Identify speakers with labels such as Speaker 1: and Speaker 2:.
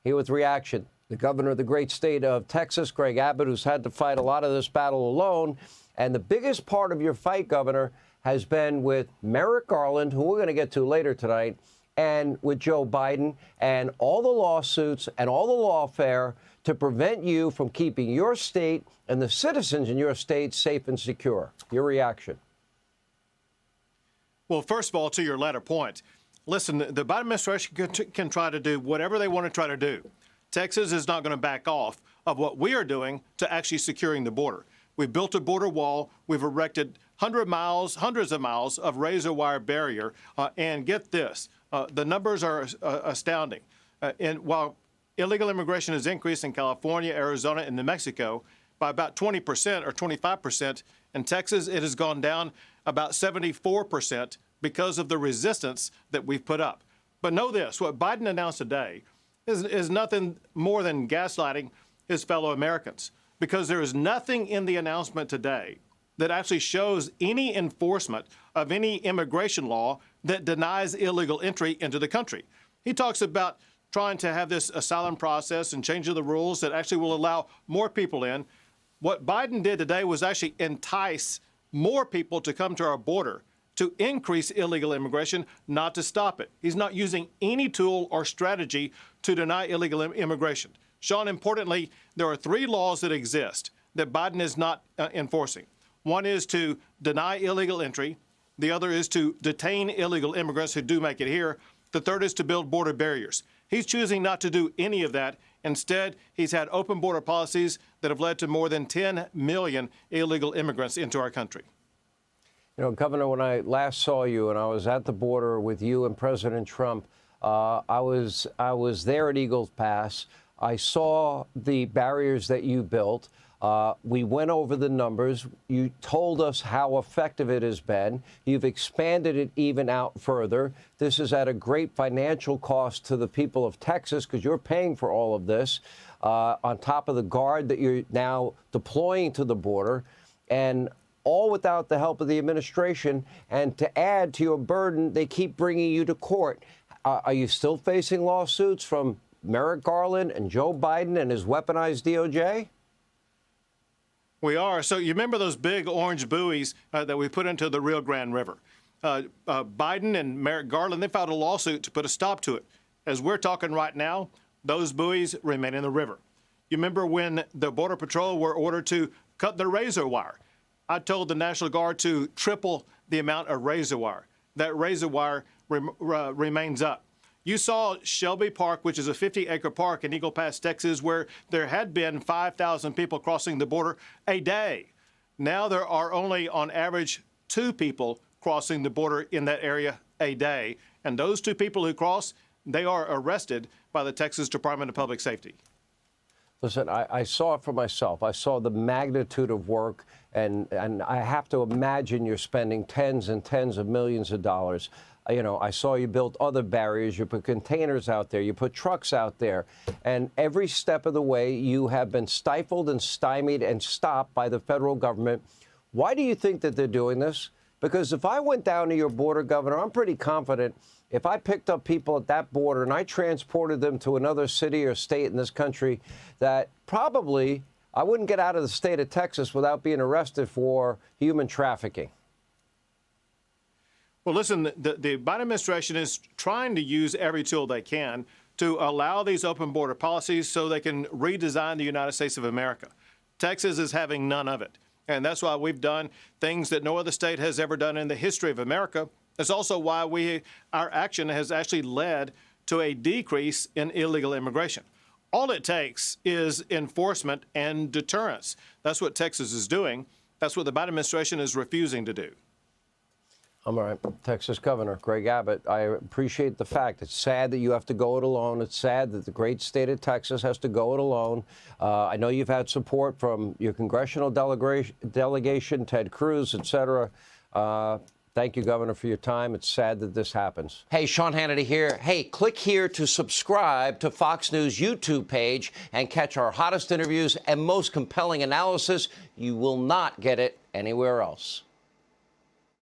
Speaker 1: Here with reaction, the governor of the great state of Texas, Greg Abbott, who's had to fight a lot of this battle alone. And the biggest part of your fight, Governor, has been with Merrick Garland, who we're going to get to later tonight, and with Joe Biden, and all the lawsuits and all the lawfare to prevent you from keeping your state and the citizens in your state safe and secure. Your reaction?
Speaker 2: Well, first of all, to your latter point, listen, the Biden administration can try to do whatever they want to try to do. Texas is not going to back off of what we are doing to actually securing the border. We've built a border wall. We've erected hundreds of miles of razor wire barrier. And get this, the numbers are astounding. And while illegal immigration has increased in California, Arizona, and New Mexico by about 20% or 25%, in Texas it has gone down about 74% because of the resistance that we've put up. But know this, what Biden announced today is nothing more than gaslighting his fellow Americans, because there is nothing in the announcement today that actually shows any enforcement of any immigration law that denies illegal entry into the country. He talks about trying to have this asylum process and changing the rules that actually will allow more people in. What Biden did today was actually entice more people to come to our border to increase illegal immigration, not to stop it. He's not using any tool or strategy to deny illegal immigration. Sean, importantly, there are 3 laws that exist that Biden is not enforcing. One is to deny illegal entry. The other is to detain illegal immigrants who do make it here. The third is to build border barriers. He's choosing not to do any of that. Instead, he's had open border policies that have led to more than 10 million illegal immigrants into our country.
Speaker 1: You know, Governor, when I last saw you and I was at the border with you and President Trump, I was there at Eagles Pass. I saw the barriers that you built. We went over the numbers. You told us how effective it has been. You've expanded it even out further. This is at a great financial cost to the people of Texas because you're paying for all of this on top of the guard that you're now deploying to the border, and all without the help of the administration. And to add to your burden, they keep bringing you to court. Are you still facing lawsuits from Merrick Garland and Joe Biden and his weaponized DOJ?
Speaker 2: We are. So you remember those big orange buoys that we put into the Rio Grande River? Biden and Merrick Garland, they filed a lawsuit to put a stop to it. As we're talking right now, those buoys remain in the river. You remember when the Border Patrol were ordered to cut the razor wire? I told the National Guard to triple the amount of razor wire. That razor wire remains up. You saw Shelby Park, which is a 50-acre park in Eagle Pass, Texas, where there had been 5,000 people crossing the border a day. Now there are only, on average, 2 people crossing the border in that area a day. And those 2 people who cross, they are arrested by the Texas Department of Public Safety.
Speaker 1: Listen, I saw it for myself. I saw the magnitude of work, and I have to imagine you're spending tens and tens of millions of dollars. You know, I saw you build other barriers. You put containers out there. You put trucks out there. And every step of the way, you have been stifled and stymied and stopped by the federal government. Why do you think that they're doing this? Because if I went down to your border, Governor, I'm pretty confident if I picked up people at that border and I transported them to another city or state in this country, that probably I wouldn't get out of the state of Texas without being arrested for human trafficking.
Speaker 2: Well, listen, the Biden administration is trying to use every tool they can to allow these open border policies so they can redesign the United States of America. Texas is having none of it. And that's why we've done things that no other state has ever done in the history of America. It's also why our action has actually led to a decrease in illegal immigration. All it takes is enforcement and deterrence. That's what Texas is doing. That's what the Biden administration is refusing to do.
Speaker 1: All right. Texas Governor Greg Abbott, I appreciate the fact. It's sad that you have to go it alone. It's sad that the great state of Texas has to go it alone. I know you've had support from your congressional delegation, Ted Cruz, et cetera. Thank you, Governor, for your time. It's sad that this happens. Hey, Sean Hannity here. Hey, click here to subscribe to Fox News YouTube page and catch our hottest interviews and most compelling analysis. You will not get it anywhere else.